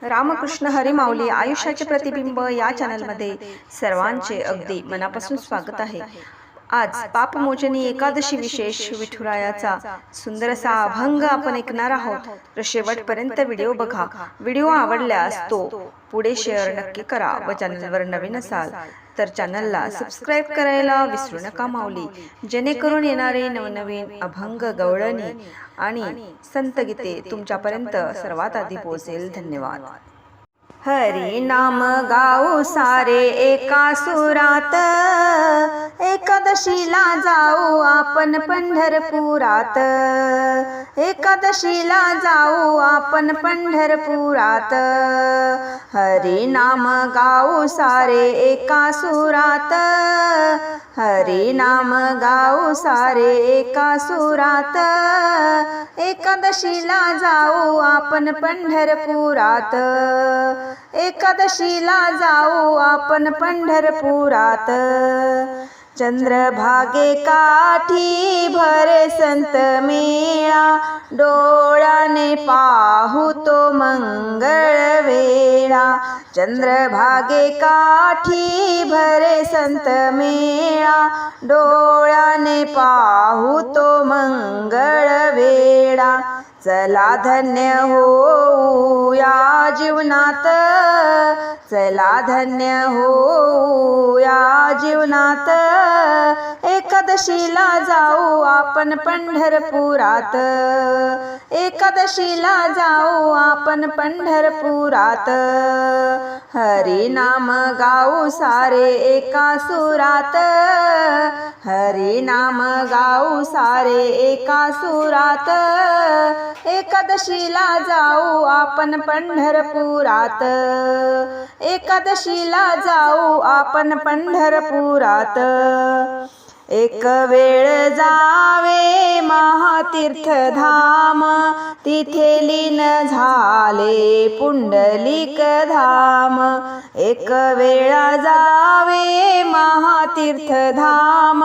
रामकृष्ण हरी माऊली आयुष्याचे प्रतिबिंब या चॅनलमध्ये सर्वांचे अगदी मनापासून स्वागत आहे। आज पापमोचनी एकादशी विशेष विठुरायाचा सुंदर असा अभंग आपण ऐकणार आहोत। तर शेवटपर्यंत व्हिडिओ बघा। व्हिडिओ आवडल्यास तो पुढे शेअर नक्की करा व चॅनलवर नवीन असाल तर चॅनलला सबस्क्राइब करायला विसरू नका माऊली, जेणेकरून येणारे नवनवीन अभंग, गवळणी आणि संत गीते तुमच्यापर्यंत सर्वात आधी पोहोचेल। धन्यवाद। हरी नाम गाऊ सारे एका सुरात, एकादशीला जाऊ आपण पंढरपुरात, एकादशीला जाऊ आपण पंढरपुरात। हरी नाम गाऊ सारे एका सुरात, हरी नाम गाऊ सारे एका सुरात, एकादशीला जाऊ आपण पंढरपुरात, एकादशीला जाऊ आपण पंढरपुरात। चंद्रभागे काठी भरे संत मेळा, डोळ्याने पाहू तो मंगळ वेळा। चंद्रभागे काठी भरे संत मेळा, डोळ्याने पाहू तो मंगळ वेळा। चला धन्य होऊ या जीवनात, चला धन्य होऊ या जीवनात, एकादशीला जाऊ आपण पंढरपुरात, एकादशीला जाऊ आपण पंढरपुरात। हरी नाम गाऊ सारे एका सुरात, हरी नाम गाऊ सारे एका सुरात, एकादशीला जाऊ आपण पंढरपुरात, एकादशीला जाऊ आपण पंढरपुरात। एक वेळ जावे महातीर्थ धाम, तिथे लीन झाले पुंडलिक धाम। एक वेळ जावे महातीर्थ धाम,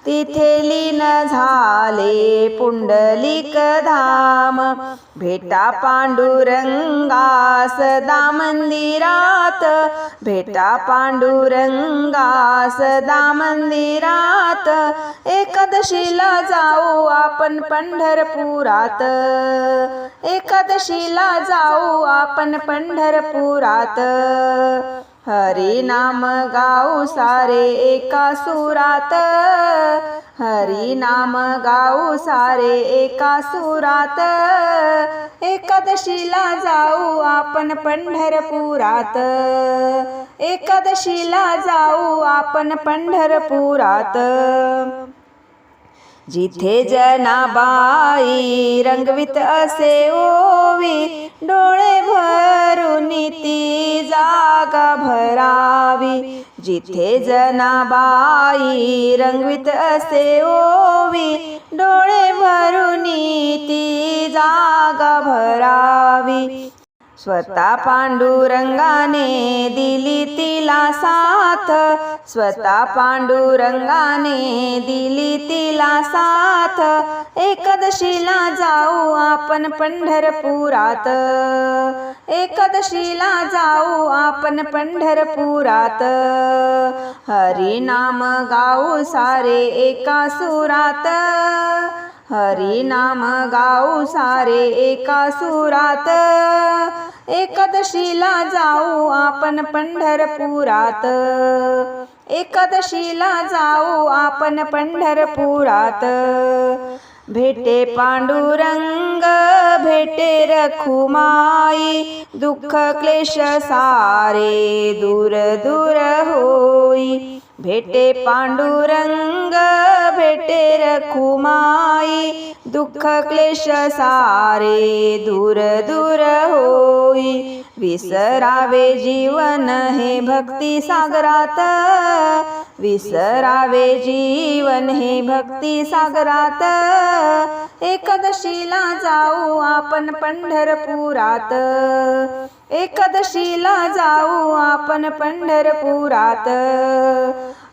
तिथे लीन झाले पुंडलिक धाम। भेटा पांडुरंगा सदा मंदिरात, भेटा पांडुरंगा सदा मंदिरात, एकादशीला जाऊ आपण पंढरपुरात, एकादशीला जाऊ आपण पंढरपुरात। हरी नाम गाऊ सारे एका सुरात, हरी नाम गाऊ सारे एका सुरात, एकादशीला जाऊ आपण पंढरपुरात, एकादशीला जाऊ आपण पंढरपुरात। जिथे जनाबाई रंगवित असे ओवी, डोळे भरून ती जागा भरावी। जिथे जनाबाई रंगवित असे ओवी, डोळे भरून ती जागा भरावी। स्वतः पांडुरंगाने दिली तिला साथ, स्वतः पांडुरंगाने दिली तिला साथ, एकादशीला जाऊ आपण पंढरपुरात, एकादशीला जाऊ आपण पंढरपुरात। हरी नाम गाऊ सारे एका सुरात, हरी नाम गाऊ सारे एका सुरात, एकादशीला जाऊ आपण पंढरपुरात, एकादशीला जाऊ आपण पंढरपुरात। भेटे पांडुरंग भेटे रखुमाई, दुःख क्लेश सारे दूर दूर होई। भेटे पांडुरंग भेटे रखुमाई, दुःख क्लेश सारे दूर दूर होई। विसरावे जीवन हे भक्ती सागरात, विसरावे जीवन हे भक्ती सागरात, एकादशीला जाऊ आपण पंढरपुरात, एकादशीला जाऊ आपण पंढरपुरात।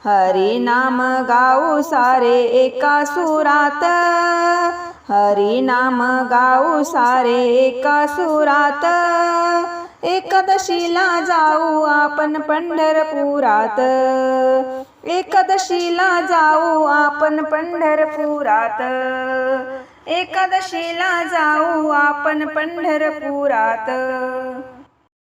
हरी नाम गाऊ सारे एका सुरात, हरी नाम गाऊ सारे एका सुरात, एक एकादशीला जाऊ आपण पंढरपुरात, एकादशीला जाऊ आपण पंढरपुरात, एकादशीला जाऊ आपण पंढरपुरात.